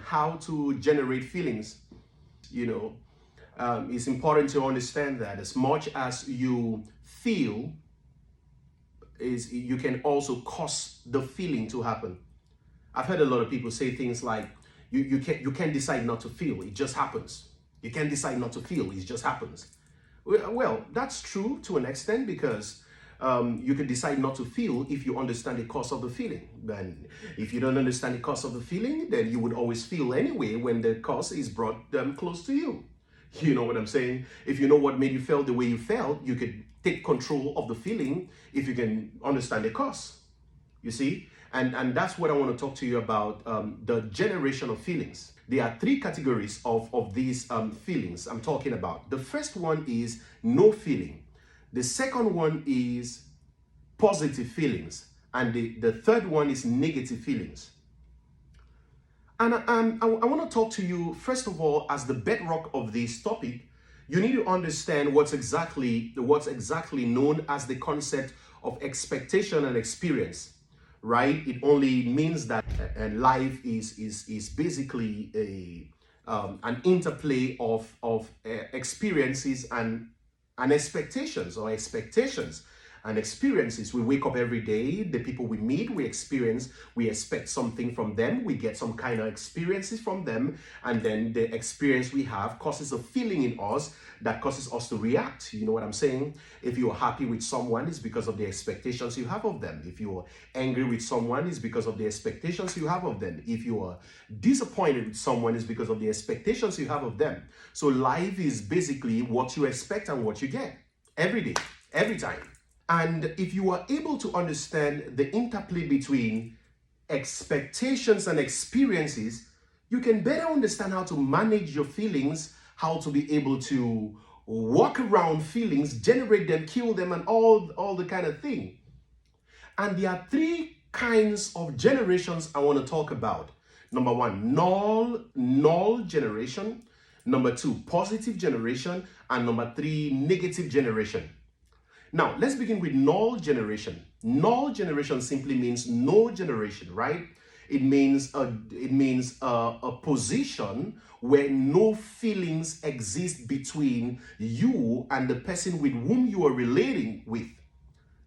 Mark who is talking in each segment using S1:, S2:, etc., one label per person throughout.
S1: how to generate feelings, you know, it's important to understand that as much as you feel, is you can also cause the feeling to happen. I've heard a lot of people say things like, you can't decide not to feel, it just happens. You can't decide not to feel, it just happens. Well, that's true to an extent, because you can decide not to feel if you understand the cause of the feeling. Then if you don't understand the cause of the feeling, then you would always feel anyway when the cause is brought close to you. You know what I'm saying? If you know what made you feel the way you felt, you could take control of the feeling if you can understand the cause. You see? And that's what I want to talk to you about, the generation of feelings. There are three categories of these feelings I'm talking about. The first one is no feeling. The second one is positive feelings. And the third one is negative feelings. And I want to talk to you, first of all, as the bedrock of this topic. You need to understand what's exactly known as the concept of expectation and experience, right? It only means that life is basically an interplay of experiences and expectations, or expectations and experiences. We wake up every day, the people we meet, we expect something from them, we get some kind of experiences from them, and then the experience we have causes a feeling in us that causes us to react. You know what I'm saying? If you're happy with someone, it's because of the expectations you have of them. If you're angry with someone, it's because of the expectations you have of them. If you are disappointed with someone, it's because of the expectations you have of them. So life is basically what you expect and what you get every day, every time. And if you are able to understand the interplay between expectations and experiences, you can better understand how to manage your feelings, how to be able to walk around feelings, generate them, kill them, and all the kind of thing. And there are three kinds of generations I want to talk about. Number one, null generation. Number two, positive generation. And number three, negative generation. Now, let's begin with null generation. Null generation simply means no generation, right? It means a position where no feelings exist between you and the person with whom you are relating with.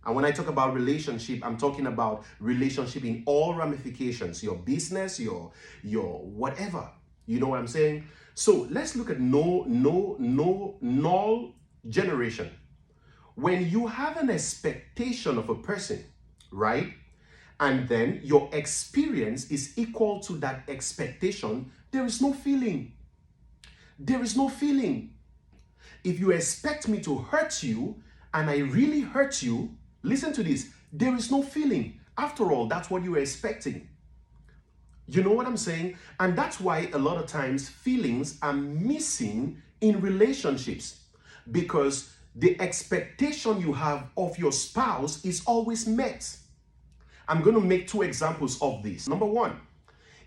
S1: And when I talk about relationship, I'm talking about relationship in all ramifications, your business, your whatever. You know what I'm saying? So let's look at null generation. When you have an expectation of a person, right? And then your experience is equal to that expectation, there is no feeling. There is no feeling. If you expect me to hurt you and I really hurt you, listen to this, there is no feeling. After all, that's what you were expecting. You know what I'm saying? And that's why a lot of times feelings are missing in relationships, because the expectation you have of your spouse is always met. I'm going to make two examples of this. Number one,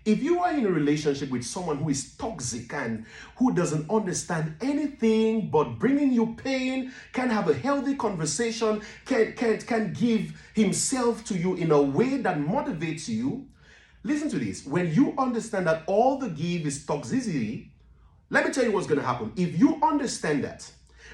S1: if you are in a relationship with someone who is toxic and who doesn't understand anything but bringing you pain, can have a healthy conversation, can give himself to you in a way that motivates you, listen to this. When you understand that all the give is toxicity, let me tell you what's going to happen. If you understand that,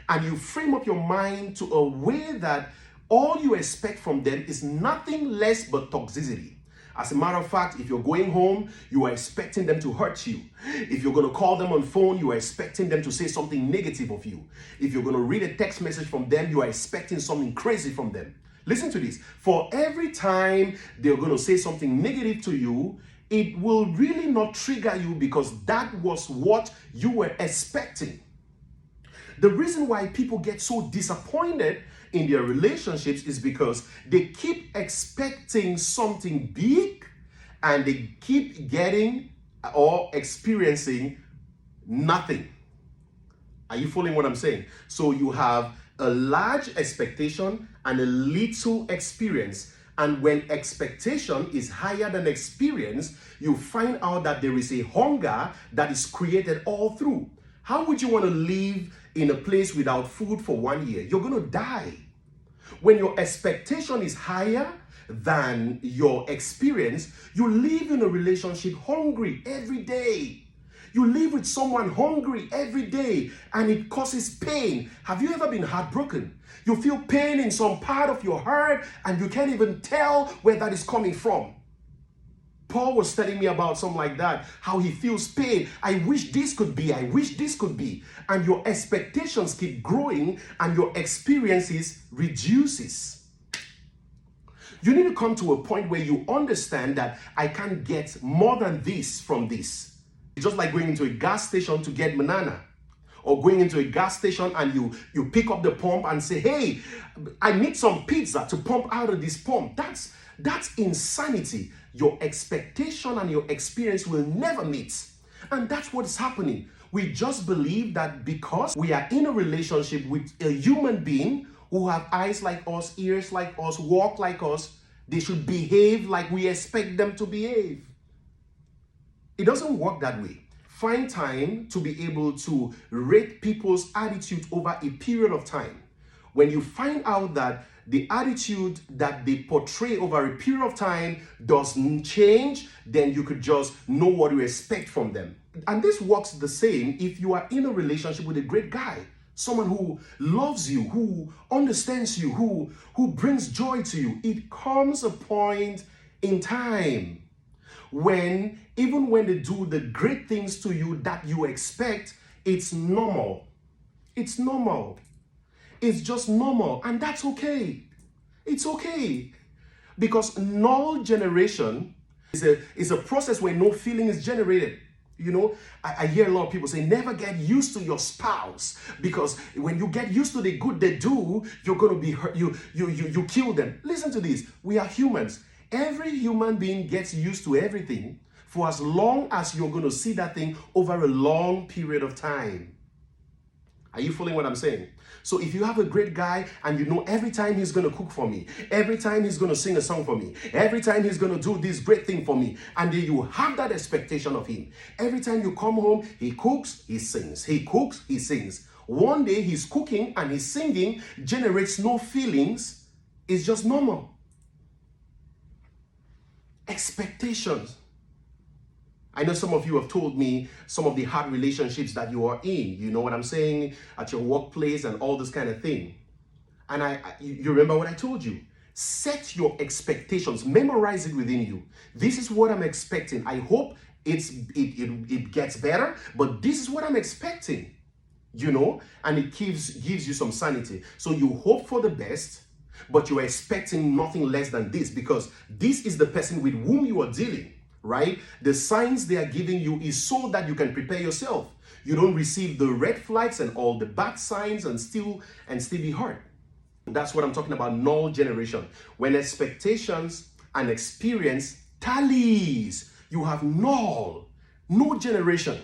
S1: and you frame up your mind to a way that all you expect from them is nothing less but toxicity. As a matter of fact, if you're going home, you are expecting them to hurt you. If you're going to call them on phone, you are expecting them to say something negative of you. If you're going to read a text message from them, you are expecting something crazy from them. Listen to this. For every time they're going to say something negative to you, it will really not trigger you, because that was what you were expecting. The reason why people get so disappointed in their relationships is because they keep expecting something big and they keep getting or experiencing nothing. Are you following what I'm saying? So you have a large expectation and a little experience. And when expectation is higher than experience, you find out that there is a hunger that is created all through. How would you want to live in a place without food for 1 year? You're going to die. When your expectation is higher than your experience, you live in a relationship hungry every day. You live with someone hungry every day and it causes pain. Have you ever been heartbroken? You feel pain in some part of your heart and you can't even tell where that is coming from. Paul was telling me about something like that, how he feels pain. I wish this could be, I wish this could be. And your expectations keep growing and your experiences reduces. You need to come to a point where you understand that I can get more than this from this. It's just like going into a gas station to get banana, or going into a gas station and you pick up the pump and say, hey, I need some pizza to pump out of this pump. That's insanity. Your expectation and your experience will never meet. And that's what is happening. We just believe that because we are in a relationship with a human being who have eyes like us, ears like us, walk like us, they should behave like we expect them to behave. It doesn't work that way. Find time to be able to rate people's attitude over a period of time. When you find out that the attitude that they portray over a period of time doesn't change, then you could just know what you expect from them. And this works the same if you are in a relationship with a great guy, someone who loves you, who understands you, who brings joy to you. It comes a point in time when, even when they do the great things to you that you expect, it's normal. It's normal. It's just normal, and that's okay. It's okay. Because null generation is a process where no feeling is generated. You know, I hear a lot of people say, never get used to your spouse, because when you get used to the good they do, you're going to be hurt. You kill them. Listen to this. We are humans. Every human being gets used to everything for as long as you're going to see that thing over a long period of time. Are you following what I'm saying? So if you have a great guy and you know every time he's going to cook for me, every time he's going to sing a song for me, every time he's going to do this great thing for me, and then you have that expectation of him. Every time you come home, he cooks, he sings. He cooks, he sings. One day he's cooking and he's singing, generates no feelings. It's just normal. Expectations. I know some of you have told me some of the hard relationships that you are in, you know what I'm saying, at your workplace and all this kind of thing. And you remember what I told you. Set your expectations, memorize it within you. This is what I'm expecting. I hope it gets better, but this is what I'm expecting, you know, and it gives you some sanity. So you hope for the best, but you're expecting nothing less than this, because this is the person with whom you are dealing. Right? The signs they are giving you is so that you can prepare yourself. You don't receive the red flags and all the bad signs and still be hurt. That's what I'm talking about, null generation. When expectations and experience tallies, you have no generation.